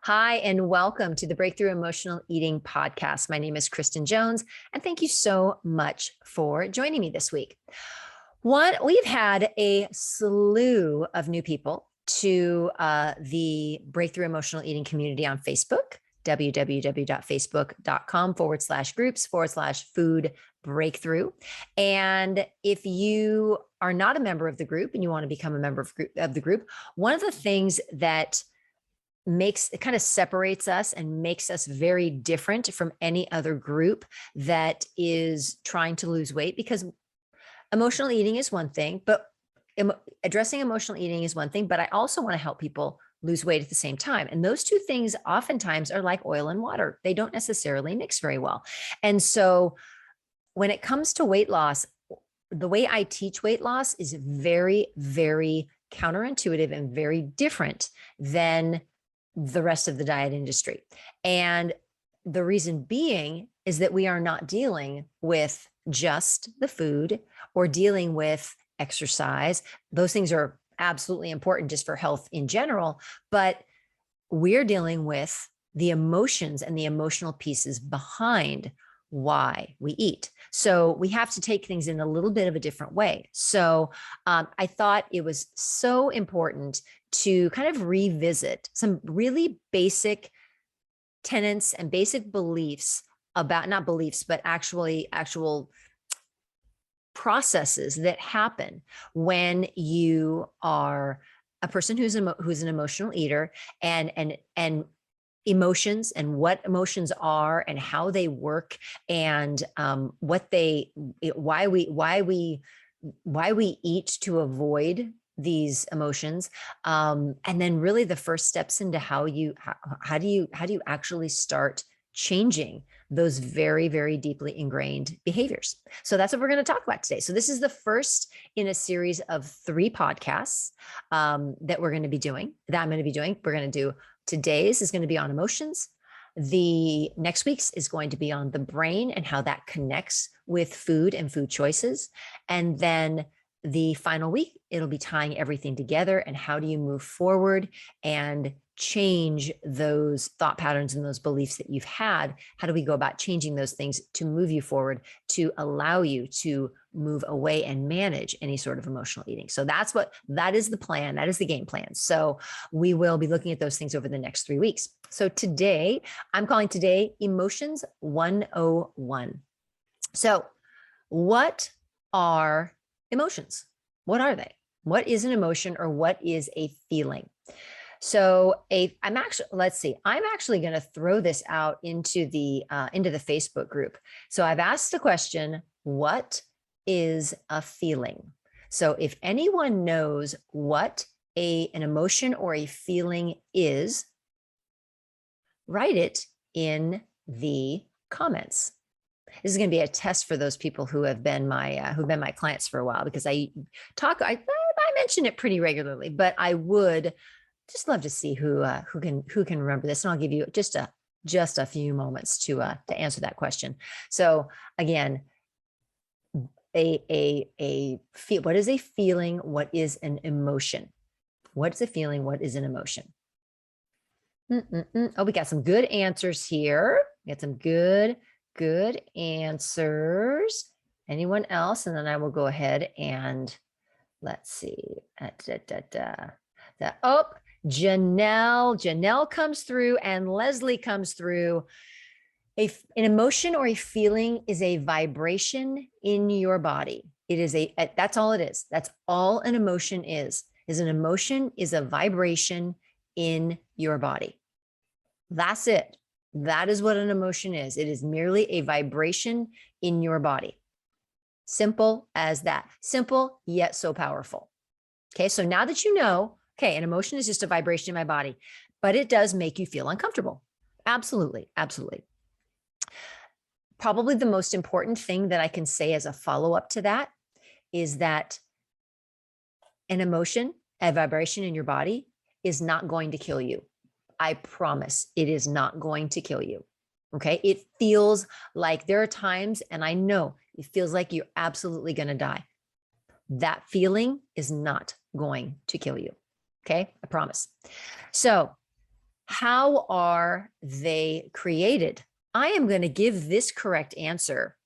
Hi, and welcome to the Breakthrough Emotional Eating Podcast. My name is Kristen Jones, and thank you so much for joining me this week. We've had a slew of new people to the Breakthrough Emotional Eating community on Facebook, www.facebook.com/groups/food breakthrough. And if you are not a member of the group and you want to become a member of the group, one of the things that it kind of separates us and makes us very different from any other group that is trying to lose weight, because emotional eating is one thing, but addressing emotional eating is one thing, but I also want to help people lose weight at the same time. And those two things oftentimes are like oil and water. They don't necessarily mix very well. And so when it comes to weight loss, the way I teach weight loss is very, very counterintuitive and very different than the rest of the diet industry. And the reason being is that we are not dealing with just the food or dealing with exercise. Those things are absolutely important just for health in general, but we're dealing with the emotions and the emotional pieces behind why we eat. So we have to take things in a little bit of a different way. So I thought it was so important to kind of revisit some really basic tenets and basic beliefs about, not beliefs, but actual processes that happen when you are a person who's an emotional eater, and emotions and what emotions are and how they work, and why we eat to avoid these emotions, and then really the first steps into how do you actually start changing those very, very deeply ingrained behaviors. So that's what we're going to talk about today. So this is the first in a series of 3 podcasts that I'm going to be doing. We're going to do today's is going to be on emotions. The next week's is going to be on the brain and how that connects with food and food choices. And then the final week, it'll be tying everything together and how do you move forward and change those thought patterns and those beliefs that you've had. How do we go about changing those things to move you forward, to allow you to move away and manage any sort of emotional eating? So that is the plan. That is the game plan. So we will be looking at those things over the next 3 weeks. So today, I'm calling today Emotions 101. So what are emotions? What are they? What is an emotion, or what is a feeling? So I'm actually going to throw this out into the Facebook group. So I've asked the question, what is a feeling? So if anyone knows what an emotion or a feeling is, write it in the comments. This is going to be a test for those people who have been my clients for a while, because I mention it pretty regularly, but I would just love to see who can remember this, and I'll give you just a few moments to answer that question. So again, what is a feeling? What is an emotion? What is a feeling? What is an emotion? Oh, we got some good answers here. We got some good answers. Anyone else? And then I will go ahead and let's see. Janelle comes through, and Leslie comes through. An emotion or a feeling is a vibration in your body. That's all it is. That's all an emotion is an emotion is a vibration in your body. That's it. That is what an emotion is. It is merely a vibration in your body. Simple as that. Simple, yet so powerful. Okay, so now that you know, okay, an emotion is just a vibration in my body, but it does make you feel uncomfortable. Absolutely, absolutely. Probably the most important thing that I can say as a follow-up to that is that an emotion, a vibration in your body, is not going to kill you. I promise it is not going to kill you. Okay. It feels like there are times, and I know it feels like you're absolutely going to die. That feeling is not going to kill you. Okay. I promise. So How are they created? I am going to give this correct answer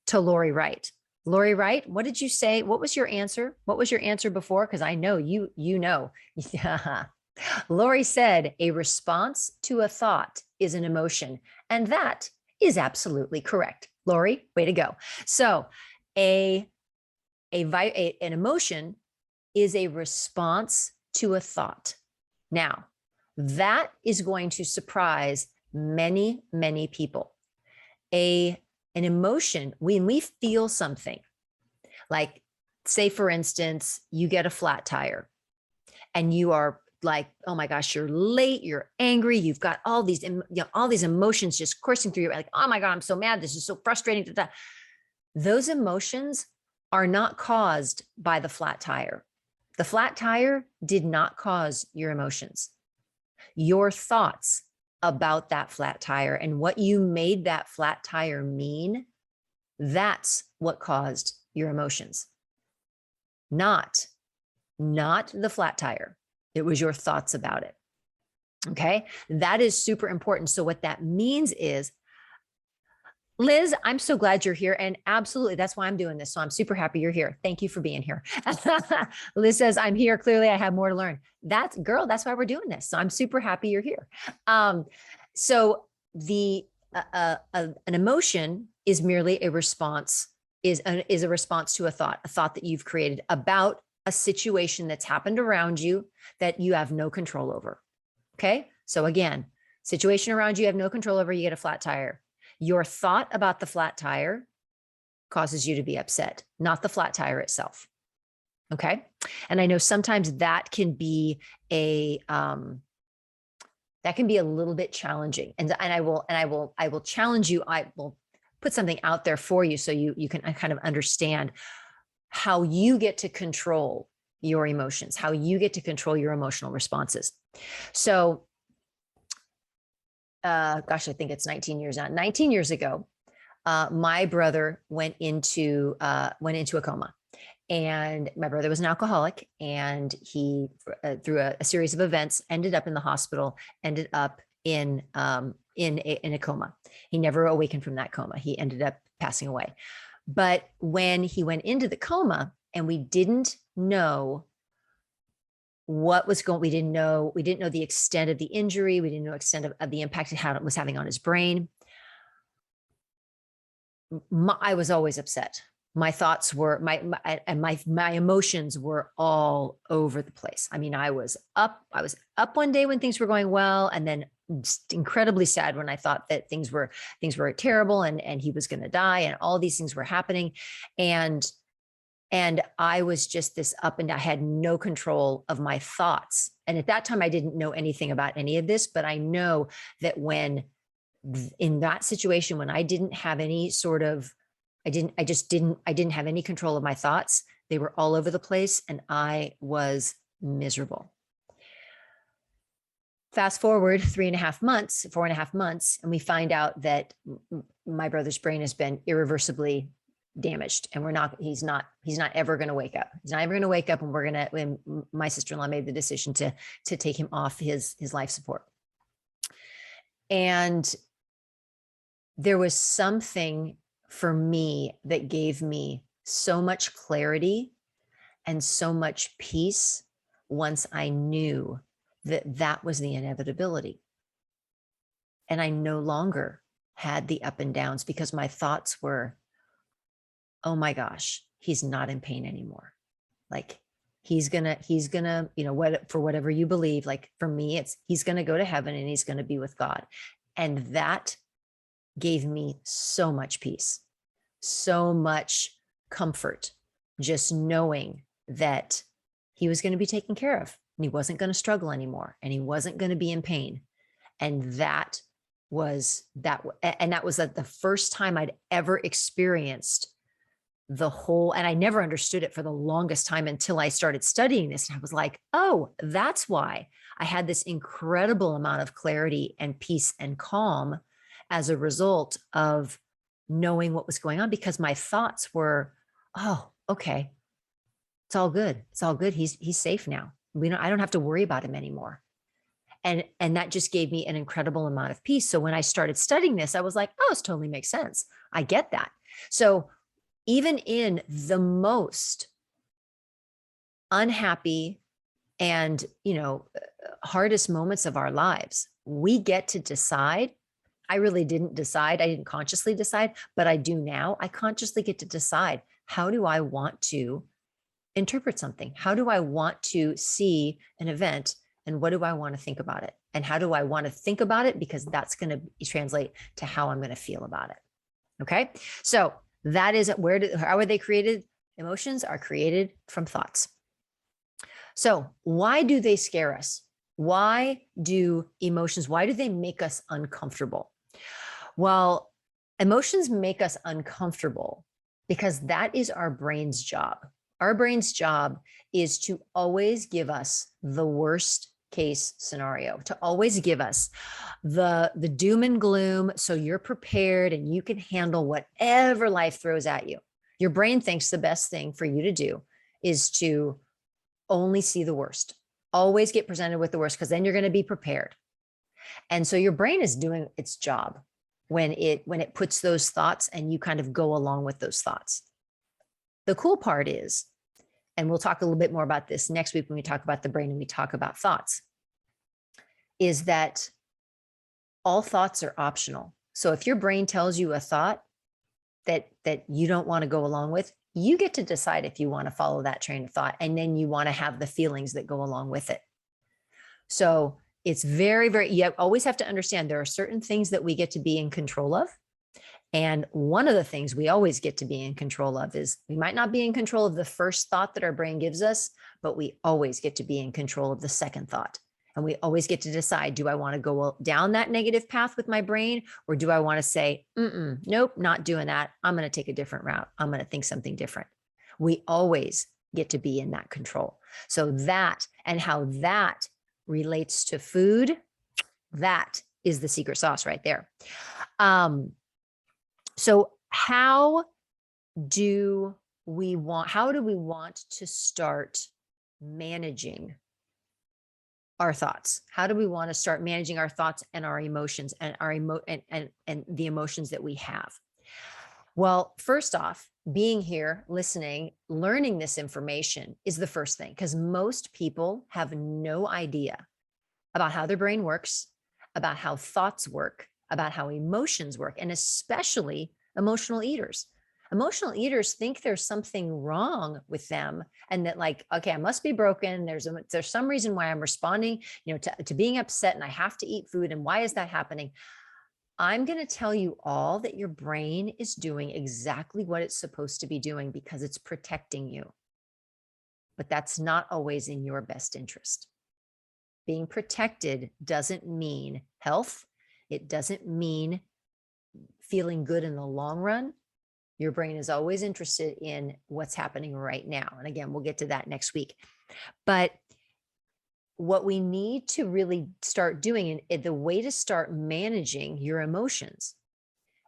to Lori Wright. Lori Wright, what did you say? What was your answer? What was your answer before? Because I know you know. Yeah. Lori said a response to a thought is an emotion. And that is absolutely correct. Lori, way to go. So an emotion is a response to a thought. Now, that is going to surprise many, many people. An emotion, when we feel something, like say, for instance, you get a flat tire and you are like, oh my gosh, you're late, you're angry, you've got all these, all these emotions just coursing through you, like, oh my God, I'm so mad, this is so frustrating. Those emotions are not caused by the flat tire. The flat tire did not cause your emotions. Your thoughts about that flat tire and what you made that flat tire mean, that's what caused your emotions. Not the flat tire. It was your thoughts about it. Okay. That is super important. So what that means is, Liz, I'm so glad you're here. And absolutely, that's why I'm doing this. So I'm super happy you're here. Thank you for being here. Liz says, I'm here. Clearly, I have more to learn. That's why we're doing this. So I'm super happy you're here. So an emotion is merely a response, is a response to a thought that you've created about a situation that's happened around you that you have no control over. Okay. So again, situation around you have no control over, you get a flat tire. Your thought about the flat tire causes you to be upset, not the flat tire itself. Okay. And I know sometimes that can be a little bit challenging. And I will challenge you. I will put something out there for you so you can kind of understand how you get to control your emotions, how you get to control your emotional responses. So gosh, I think it's 19 years now. 19 years ago, my brother went into a coma, and my brother was an alcoholic, and he, through a series of events, ended up in the hospital, ended up in a coma. He never awakened from that coma. He ended up passing away. But when he went into the coma, and we didn't know what was going, we didn't know the extent of the injury. We didn't know the extent of the impact it was having on his brain. I was always upset. My thoughts were, my emotions were all over the place. I mean, I was up one day when things were going well, and then just incredibly sad when I thought that things were terrible and he was going to die, and all these things were happening. And I was just this up and down. I had no control of my thoughts. And at that time, I didn't know anything about any of this, but I know that when in that situation, when I didn't have any sort of, I didn't have any control of my thoughts. They were all over the place, and I was miserable. Fast forward 4.5 months, and we find out that my brother's brain has been irreversibly damaged, and he's not ever going to wake up. He's not ever going to wake up, and when my sister-in-law made the decision to take him off his life support. And there was something for me that gave me so much clarity and so much peace once I knew that was the inevitability. And I no longer had the up and downs, because my thoughts were, oh my gosh, he's not in pain anymore. Like he's gonna, for whatever you believe, like for me, he's gonna go to heaven and he's gonna be with God. And that gave me so much peace, so much comfort, just knowing that he was going to be taken care of, and he wasn't going to struggle anymore, and he wasn't going to be in pain. And that was like the first time I'd ever experienced the whole, and I never understood it for the longest time until I started studying this. And I was like, oh, that's why I had this incredible amount of clarity and peace and calm as a result of knowing what was going on, because my thoughts were, oh, okay, it's all good. It's all good. He's safe now. I don't have to worry about him anymore. And that just gave me an incredible amount of peace. So when I started studying this, I was like, oh, this totally makes sense. I get that. So even in the most unhappy and, hardest moments of our lives, we get to decide. I really didn't decide. I didn't consciously decide, but I do now. I consciously get to decide, how do I want to interpret something? How do I want to see an event? And what do I want to think about it? And how do I want to think about it? Because that's going to translate to how I'm going to feel about it. Okay. So that is how are they created? Emotions are created from thoughts. So why do they scare us? Why do they make us uncomfortable? Well, emotions make us uncomfortable because that is our brain's job. Our brain's job is to always give us the worst case scenario, to always give us the doom and gloom, so you're prepared and you can handle whatever life throws at you. Your brain thinks the best thing for you to do is to only see the worst, always get presented with the worst, because then you're going to be prepared. And so your brain is doing its job when it puts those thoughts and you kind of go along with those thoughts. The cool part is, and we'll talk a little bit more about this next week when we talk about the brain and we talk about thoughts, is that all thoughts are optional. So if your brain tells you a thought that you don't want to go along with, you get to decide if you want to follow that train of thought, and then you want to have the feelings that go along with it. So it's very, very, you always have to understand there are certain things that we get to be in control of. And one of the things we always get to be in control of is, we might not be in control of the first thought that our brain gives us, but we always get to be in control of the second thought. And we always get to decide, do I want to go down that negative path with my brain? Or do I want to say, nope, not doing that. I'm going to take a different route. I'm going to think something different. We always get to be in that control. So that, and how that relates to food, that is the secret sauce right there. So how do we want to start managing our thoughts? How do we want to start managing our thoughts and our emotions and and the emotions that we have? Well, first off, being here, listening, learning this information is the first thing, because most people have no idea about how their brain works, about how thoughts work, about how emotions work, and especially emotional eaters. Emotional eaters think there's something wrong with them, and that, like, okay, I must be broken. There's some reason why I'm responding, to being upset, and I have to eat food. And why is that happening? I'm going to tell you all that your brain is doing exactly what it's supposed to be doing, because it's protecting you. But that's not always in your best interest. Being protected doesn't mean health. It doesn't mean feeling good in the long run. Your brain is always interested in what's happening right now. And again, we'll get to that next week. But what we need to really start doing, and the way to start managing your emotions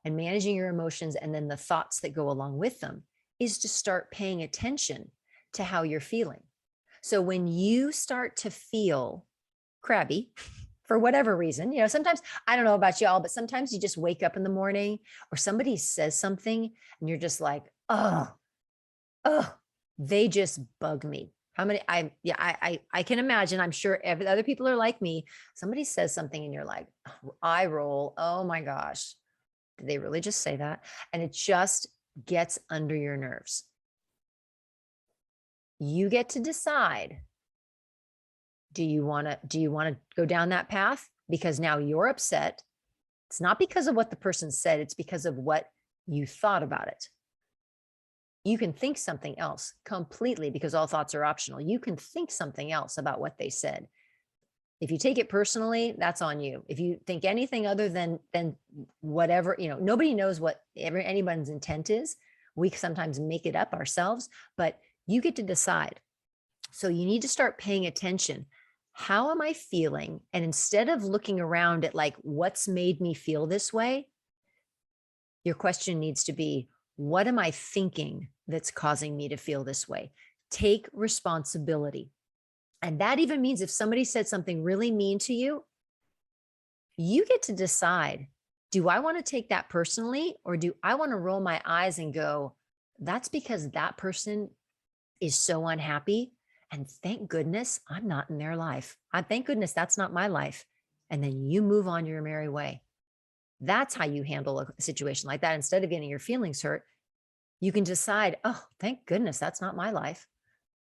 and then the thoughts that go along with them, is to start paying attention to how you're feeling. So when you start to feel crabby, for whatever reason, sometimes, I don't know about y'all, but sometimes you just wake up in the morning or somebody says something and you're just like, oh, they just bug me. How many, I can imagine, I'm sure other people are like me. Somebody says something and you're like, eye roll. Oh my gosh, did they really just say that? And it just gets under your nerves. You get to decide, do you want to go down that path? Because now you're upset. It's not because of what the person said. It's because of what you thought about it. You can think something else completely, because all thoughts are optional. You can think something else about what they said. If you take it personally, that's on you. If you think anything other than whatever, nobody knows what anybody's intent is. We sometimes make it up ourselves, but you get to decide. So you need to start paying attention. How am I feeling? And instead of looking around at like, what's made me feel this way? Your question needs to be, what am I thinking that's causing me to feel this way? Take responsibility. And that even means if somebody said something really mean to you, you get to decide, do I want to take that personally, or do I want to roll my eyes and go, that's because that person is so unhappy. And thank goodness I'm not in their life. Thank goodness that's not my life. And then you move on your merry way. That's how you handle a situation like that. Instead of getting your feelings hurt, you can decide, oh, thank goodness that's not my life,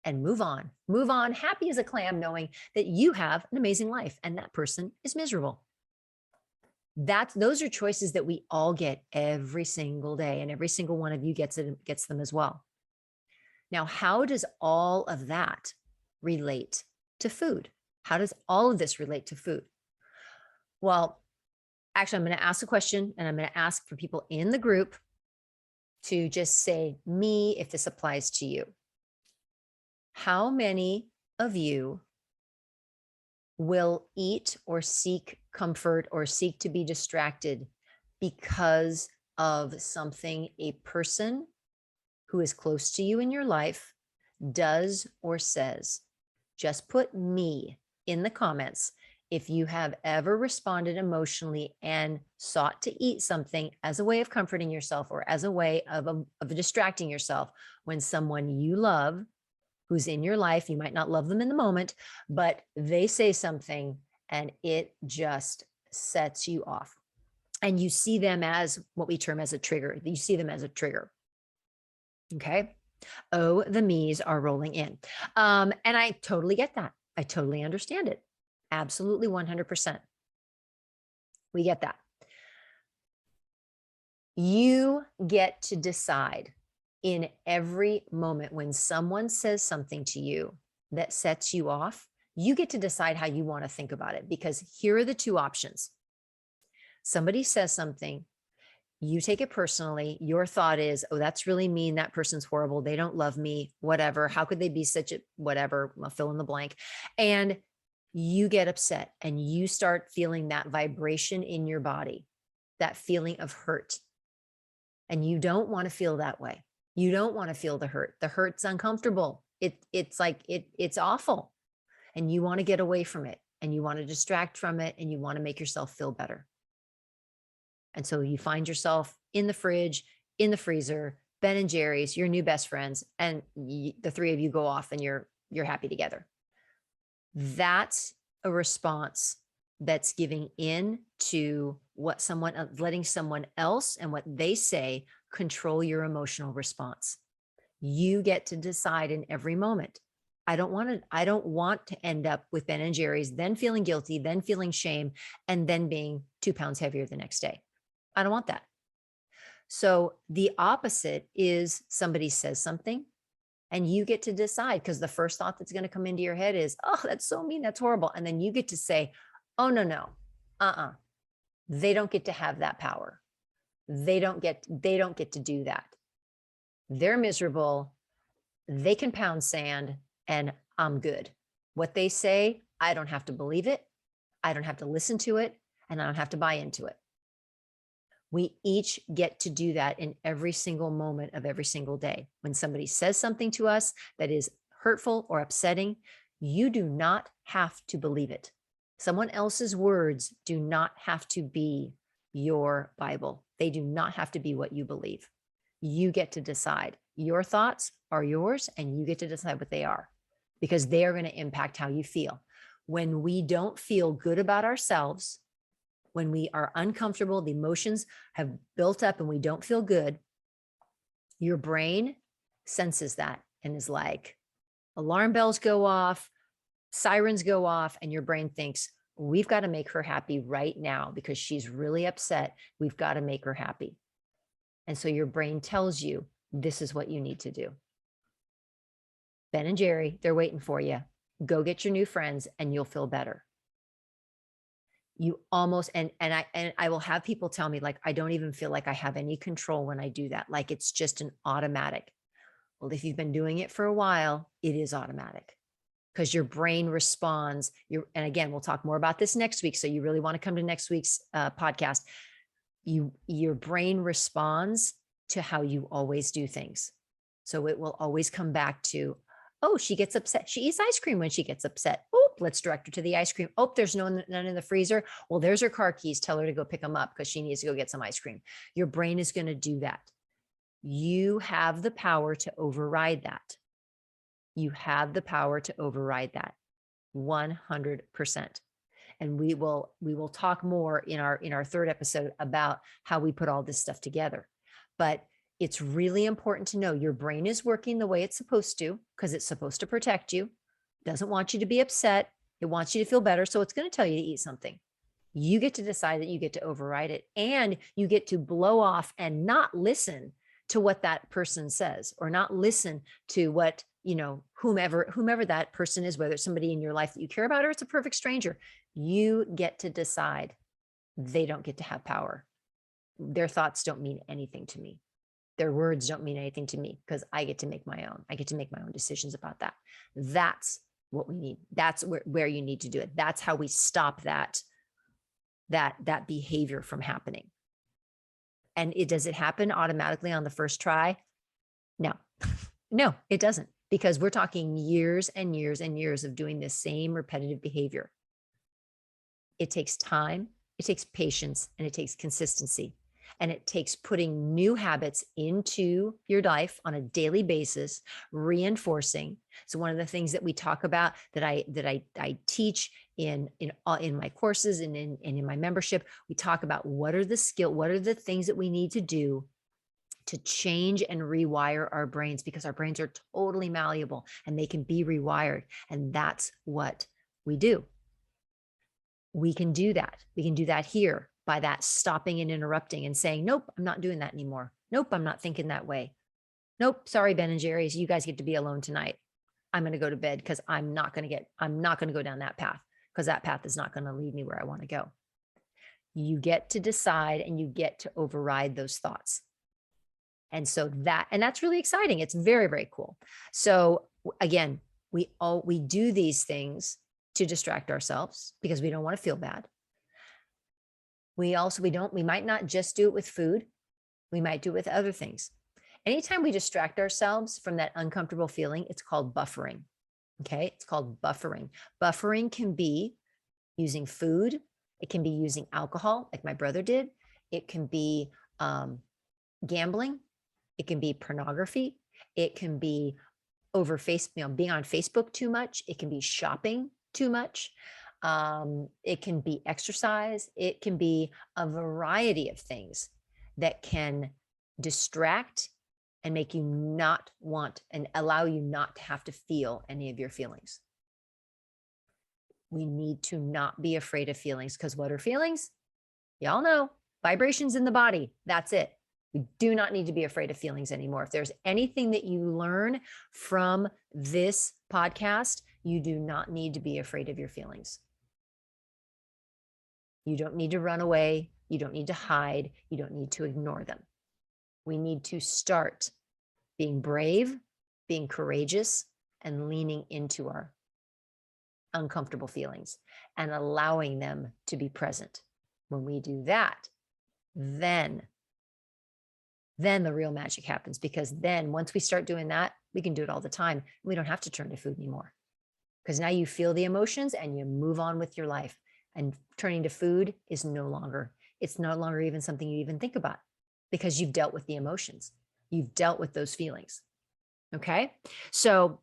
and move on. Move on, happy as a clam, knowing that you have an amazing life and that person is miserable. Those are choices that we all get every single day, and every single one of you gets them as well. Now, how does all of that relate to food? How does all of this relate to food? Well, actually, I'm going to ask a question, and I'm going to ask for people in the group to just say me if this applies to you. How many of you will eat or seek comfort or seek to be distracted because of something a person who is close to you in your life does or says? Just put me in the comments if you have ever responded emotionally and sought to eat something as a way of comforting yourself, or as a way of distracting yourself when someone you love who's in your life, you might not love them in the moment, but they say something and it just sets you off. And you see them as what we term as a trigger. You see them as a trigger. Okay. Oh, the me's are rolling in. And I totally get that. I totally understand it. Absolutely 100%. We get that. You get to decide in every moment when someone says something to you that sets you off, you get to decide how you want to think about it, because here are the two options. Somebody says something, you take it personally. Your thought is, oh, that's really mean. That person's horrible. They don't love me, whatever. How could they be such a whatever? I'll fill in the blank. And you get upset and you start feeling that vibration in your body, that feeling of hurt. And you don't want to feel that way. You don't want to feel the hurt. The hurt's uncomfortable. It's awful. And you want to get away from it, and you want to distract from it, and you want to make yourself feel better. And so you find yourself in the fridge, in the freezer, Ben and Jerry's, your new best friends, and the three of you go off and you're happy together. That's a response that's giving in to what letting someone else and what they say control your emotional response. You get to decide in every moment. I don't want to end up with Ben and Jerry's, then feeling guilty, then feeling shame, and then being 2 pounds heavier the next day. I don't want that. So the opposite is somebody says something and you get to decide, because the first thought that's going to come into your head is, oh, that's so mean. That's horrible. And then you get to say, oh, no. They don't get to have that power. They don't get to do that. They're miserable. They can pound sand and I'm good. What they say, I don't have to believe it. I don't have to listen to it, and I don't have to buy into it. We each get to do that in every single moment of every single day. When somebody says something to us that is hurtful or upsetting, you do not have to believe it. Someone else's words do not have to be your Bible. They do not have to be what you believe. You get to decide. Your thoughts are yours, and you get to decide what they are, because they are going to impact how you feel. When we don't feel good about ourselves, when we are uncomfortable, the emotions have built up and we don't feel good, your brain senses that and is like, alarm bells go off, sirens go off, and your brain thinks, we've got to make her happy right now because she's really upset. We've got to make her happy. And so your brain tells you, this is what you need to do. Ben and Jerry, they're waiting for you. Go get your new friends and you'll feel better. You almost, and I will have people tell me, like, I don't even feel like I have any control when I do that. Like, it's just an automatic. Well, if you've been doing it for a while, it is automatic, because your brain responds. And again, we'll talk more about this next week. So you really want to come to next week's podcast. Your brain responds to how you always do things. So it will always come back to, Oh, she gets upset. She eats ice cream when she gets upset. Oh, let's direct her to the ice cream. Oh, there's none in the freezer. Well, there's her car keys. Tell her to go pick them up because she needs to go get some ice cream. Your brain is going to do that. You have the power to override that. You have the power to override that 100%. And we will talk more in our third episode about how we put all this stuff together. But it's really important to know your brain is working the way it's supposed to, because it's supposed to protect you. It doesn't want you to be upset. It wants you to feel better. So it's going to tell you to eat something. You get to decide that you get to override it, and you get to blow off and not listen to what that person says, or not listen to what, whomever that person is, whether it's somebody in your life that you care about or it's a perfect stranger. You get to decide. They don't get to have power. Their thoughts don't mean anything to me. Their words don't mean anything to me, because I get to make my own. I get to make my own decisions about that. That's what we need. That's where you need to do it. That's how we stop that behavior from happening. And does it happen automatically on the first try? No, no, it doesn't, because we're talking years and years and years of doing this same repetitive behavior. It takes time, it takes patience, and it takes consistency. And it takes putting new habits into your life on a daily basis, reinforcing. So one of the things that we talk about, that I teach in my courses and in my membership, we talk about what are the things that we need to do to change and rewire our brains, because our brains are totally malleable and they can be rewired. And that's what we do. We can do that. We can do that here by that stopping and interrupting and saying, nope, I'm not doing that anymore. Nope, I'm not thinking that way. Nope, sorry, Ben and Jerry's, you guys get to be alone tonight. I'm going to go to bed because I'm not going to go down that path, because that path is not going to lead me where I want to go. You get to decide, and you get to override those thoughts. And so that's really exciting. It's very, very cool. So again, we do these things to distract ourselves because we don't want to feel bad. We might not just do it with food. We might do it with other things. Anytime we distract ourselves from that uncomfortable feeling, it's called buffering. Okay. It's called buffering. Buffering can be using food. It can be using alcohol, like my brother did. It can be gambling. It can be pornography. It can be being on Facebook too much. It can be shopping too much. It can be exercise. It can be a variety of things that can distract and make you not want and allow you not to have to feel any of your feelings. We need to not be afraid of feelings, because what are feelings? Y'all know, vibrations in the body. That's it. We do not need to be afraid of feelings anymore. If there's anything that you learn from this podcast, you do not need to be afraid of your feelings. You don't need to run away. You don't need to hide. You don't need to ignore them. We need to start being brave, being courageous, and leaning into our uncomfortable feelings and allowing them to be present. When we do that, then the real magic happens, because then once we start doing that, we can do it all the time. We don't have to turn to food anymore, because now you feel the emotions and you move on with your life. And turning to food is no longer even something you even think about, because you've dealt with the emotions. You've dealt with those feelings. Okay. So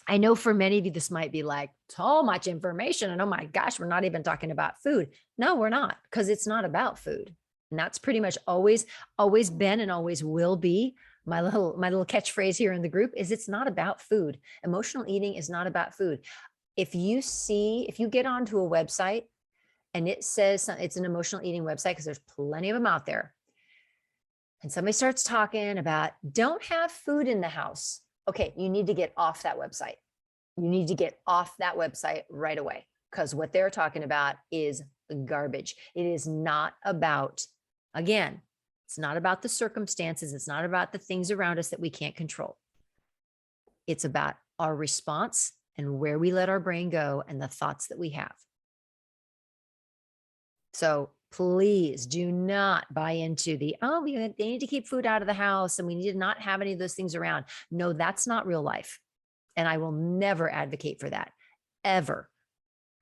I know for many of you, this might be like so much information. And oh my gosh, we're not even talking about food. No, we're not, because it's not about food. And that's pretty much always been and always will be my little catchphrase here in the group is it's not about food. Emotional eating is not about food. If you get onto a website and it says it's an emotional eating website, because there's plenty of them out there, and somebody starts talking about don't have food in the house. Okay, you need to get off that website. You need to get off that website right away, because what they're talking about is garbage. It is not about, again, it's not about the circumstances. It's not about the things around us that we can't control. It's about our response and where we let our brain go and the thoughts that we have. So please do not buy into they need to keep food out of the house and we need to not have any of those things around. No, that's not real life. And I will never advocate for that, ever.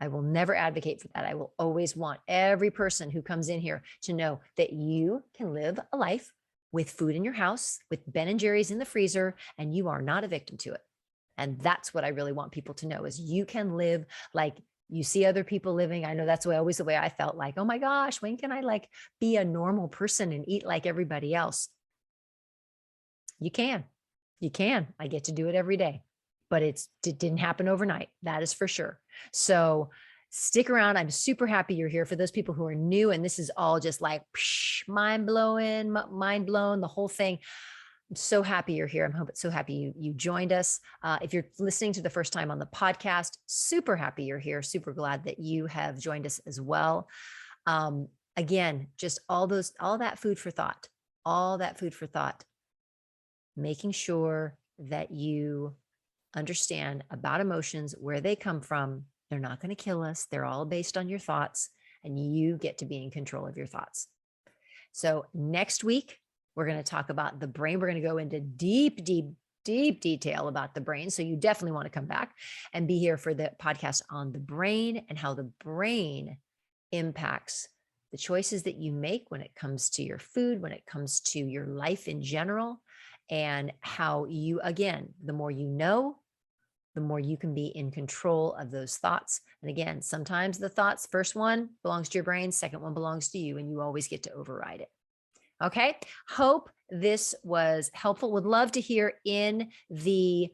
I will never advocate for that. I will always want every person who comes in here to know that you can live a life with food in your house, with Ben and Jerry's in the freezer, and you are not a victim to it. And that's what I really want people to know is you can live like you see other people living. I know that's always the way I felt like, oh my gosh, when can I like be a normal person and eat like everybody else? You can. I get to do it every day, but it didn't happen overnight. That is for sure. So stick around. I'm super happy you're here. For those people who are new, and this is all just like mind blowing, mind blown, the whole thing. I'm so happy you're here. I'm so happy you joined us. If you're listening to the first time on the podcast, super happy you're here. Super glad that you have joined us as well. Again, just all that food for thought, making sure that you understand about emotions, where they come from. They're not going to kill us. They're all based on your thoughts, and you get to be in control of your thoughts. So next week, we're going to talk about the brain. We're going to go into deep detail about the brain. So you definitely want to come back and be here for the podcast on the brain and how the brain impacts the choices that you make when it comes to your food, when it comes to your life in general, and how you, again, the more you know, the more you can be in control of those thoughts. And again, sometimes the thoughts, first one belongs to your brain, second one belongs to you, and you always get to override it. Okay. Hope this was helpful. Would love to hear in the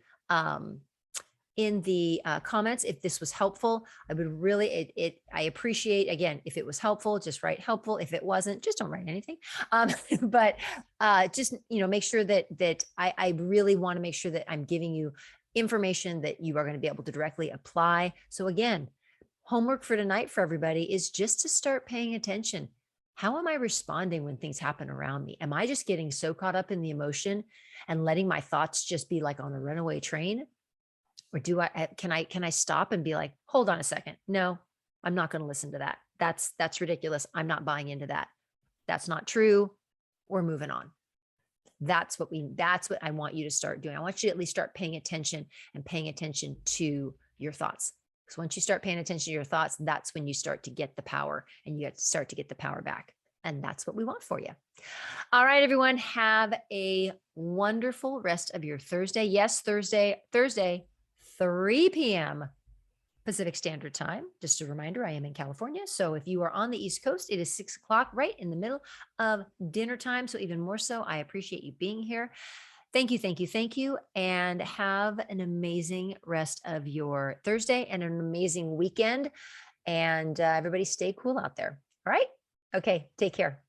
comments if this was helpful. I would really, I appreciate, again, if it was helpful, just write helpful. If it wasn't, just don't write anything. But just, make sure that I really want to make sure that I'm giving you information that you are going to be able to directly apply. So again, homework for tonight for everybody is just to start paying attention. How am I responding when things happen around me? Am I just getting so caught up in the emotion and letting my thoughts just be like on a runaway train? Or can I stop and be like, hold on a second. No, I'm not going to listen to that. That's ridiculous. I'm not buying into that. That's not true. We're moving on. That's what I want you to start doing. I want you to at least start paying attention to your thoughts. Because once you start paying attention to your thoughts, that's when you start to get the power, and you start to get the power back. And that's what we want for you. All right, everyone, have a wonderful rest of your Thursday. Yes, Thursday, 3 p.m. Pacific Standard Time. Just a reminder, I am in California. So if you are on the East Coast, it is 6 o'clock, right in the middle of dinner time. So even more so, I appreciate you being here. Thank you. And have an amazing rest of your Thursday and an amazing weekend. And everybody stay cool out there. All right. Okay. Take care.